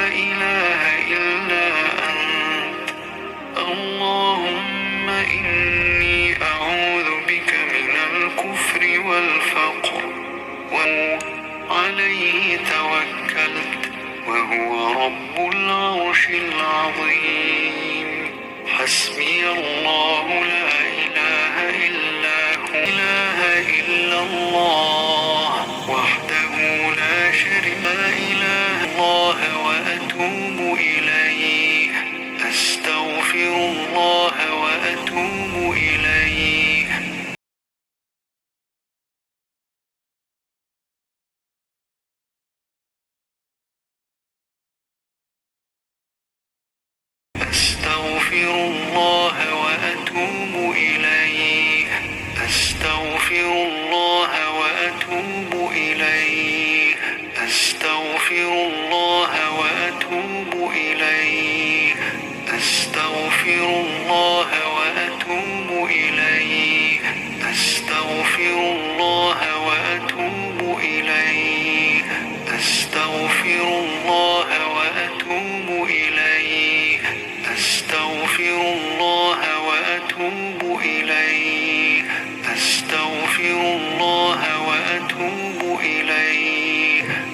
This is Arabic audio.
إله إلا أنت. اللهم إني أعوذ بك من الكفر والفقر، عليه توكلت وهو رب العرش العظيم. حسبي الله لا إله إلا هو، إله إلا الله وحده لا شريك له. لا إله إلا الله وأتوب إليه. أستغفر الله وأتوب إليه. أستغفر الله وأتوب إليه. أستغفر الله وأتوب إليه. أستغفر الله وأتوب إليه. أستغفر الله وأتوب إليه. أستغفر الله وأتوب إليه. أستغفر الله وأتوب إليه. أستغفر الله وأتوب إليه.